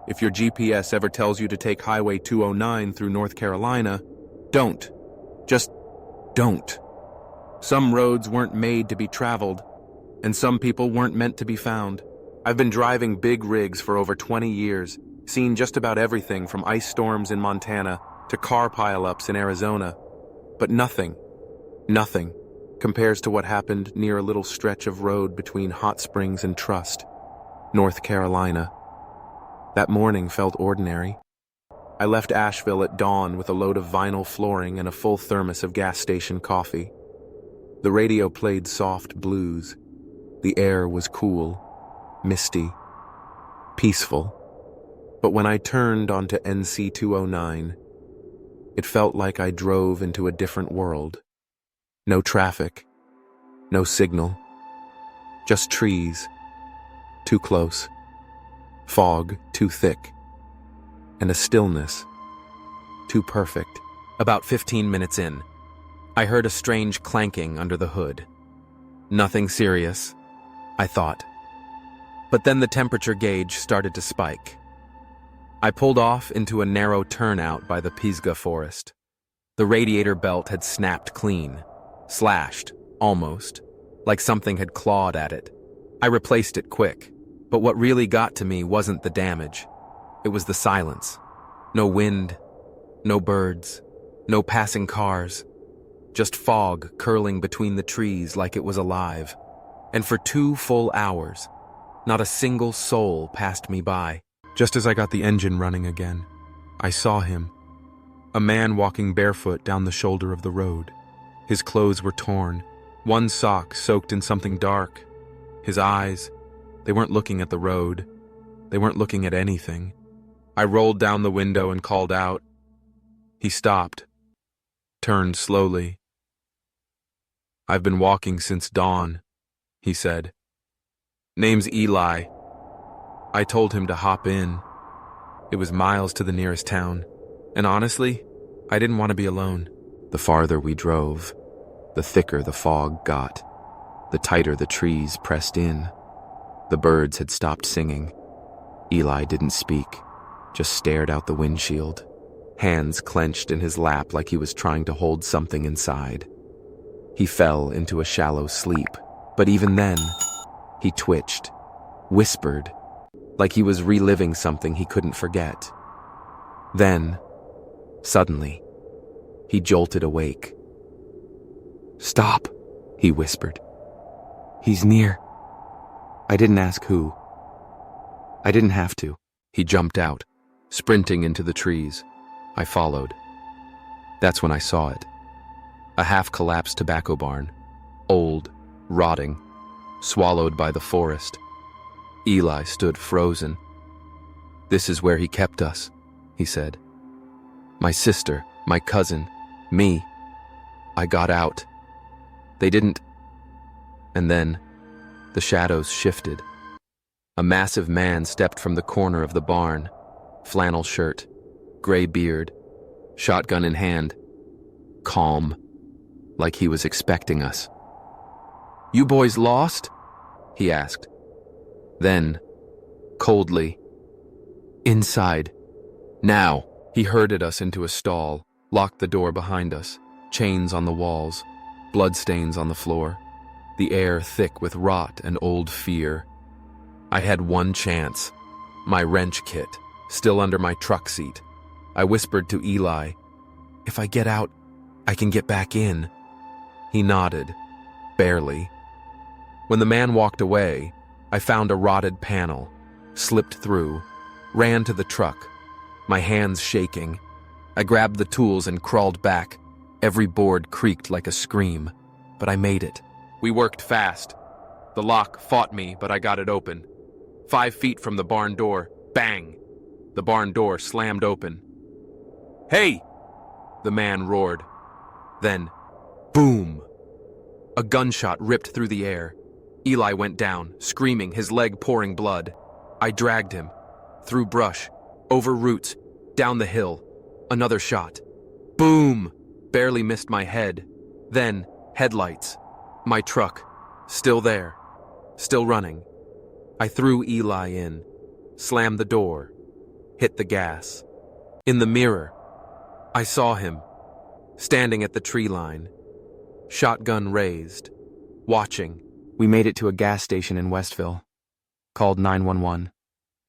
If your GPS ever tells you to take Highway 209 through North Carolina, don't. Just don't. Some roads weren't made to be traveled, and some people weren't meant to be found. I've been driving big rigs for over 20 years, seen just about everything from ice storms in Montana to car pileups in Arizona. But nothing compares to what happened near a little stretch of road between Hot Springs and Trust, North Carolina. That morning felt ordinary. I left Asheville at dawn with a load of vinyl flooring and a full thermos of gas station coffee. The radio played soft blues. The air was cool, misty, peaceful. But when I turned onto NC 209, it felt like I drove into a different world. No traffic, no signal, just trees, too close, fog too thick, and a stillness too perfect. About 15 minutes in, I heard a strange clanking under the hood. Nothing serious, I thought. But then the temperature gauge started to spike. I pulled off into a narrow turnout by the Pisgah forest. The radiator belt had snapped clean, slashed, almost, like something had clawed at it. I replaced it quick, but what really got to me wasn't the damage. It was the silence. No wind, no birds, no passing cars. Just fog curling between the trees like it was alive. And for 2 full hours, not a single soul passed me by. Just as I got the engine running again, I saw him. A man walking barefoot down the shoulder of the road. His clothes were torn, one sock soaked in something dark. His eyes, they weren't looking at the road. They weren't looking at anything. I rolled down the window and called out. He stopped, turned slowly. "I've been walking since dawn," he said. "Name's Eli." I told him to hop in. It was miles to the nearest town, and honestly, I didn't want to be alone. The farther we drove, the thicker the fog got, the tighter the trees pressed in. The birds had stopped singing. Eli didn't speak, just stared out the windshield, hands clenched in his lap like he was trying to hold something inside. He fell into a shallow sleep, but even then, he twitched, whispered, like he was reliving something he couldn't forget. Then, suddenly, he jolted awake. "Stop," he whispered. "He's near." I didn't ask who. I didn't have to. He jumped out, sprinting into the trees. I followed. That's when I saw it. A half-collapsed tobacco barn, old, rotting, swallowed by the forest. Eli stood frozen. "This is where he kept us," he said. "My sister, my cousin, me. I got out. They didn't." And then, the shadows shifted. A massive man stepped from the corner of the barn, flannel shirt, gray beard, shotgun in hand, calm, like he was expecting us. "You boys lost?" he asked. Then, coldly, "Inside. Now." He herded us into a stall, locked the door behind us, chains on the walls, bloodstains on the floor, the air thick with rot and old fear. I had one chance, my wrench kit, still under my truck seat. I whispered to Eli, "If I get out, I can get back in." He nodded, barely. When the man walked away, I found a rotted panel, slipped through, ran to the truck, my hands shaking. I grabbed the tools and crawled back. Every board creaked like a scream, but I made it. We worked fast. The lock fought me, but I got it open. 5 feet from the barn door, bang! The barn door slammed open. "Hey!" the man roared. Then, boom! A gunshot ripped through the air. Eli went down, screaming, his leg pouring blood. I dragged him, through brush, over roots, down the hill. Another shot. Boom! Barely missed my head. Then, headlights. My truck, still there, still running. I threw Eli in, slammed the door, hit the gas. In the mirror, I saw him, standing at the tree line, shotgun raised, watching. We made it to a gas station in Westville. Called 911.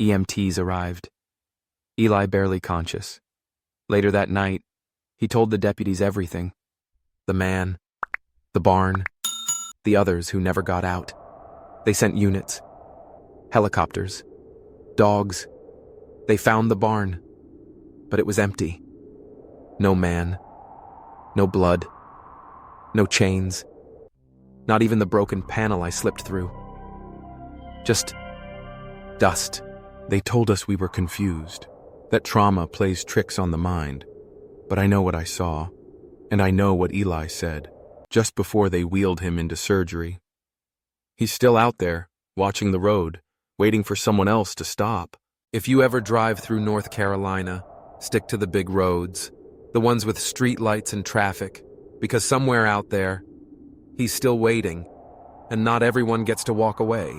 EMTs arrived. Eli barely conscious. Later that night, he told the deputies everything. The man, the barn, the others who never got out. They sent units, helicopters, dogs. They found the barn, but it was empty. No man, no blood, no chains, not even the broken panel I slipped through. Just dust. They told us we were confused, that trauma plays tricks on the mind. But I know what I saw, and I know what Eli said, just before they wheeled him into surgery. He's still out there, watching the road, waiting for someone else to stop. If you ever drive through North Carolina, stick to the big roads, the ones with street lights and traffic, because somewhere out there, he's still waiting, and not everyone gets to walk away.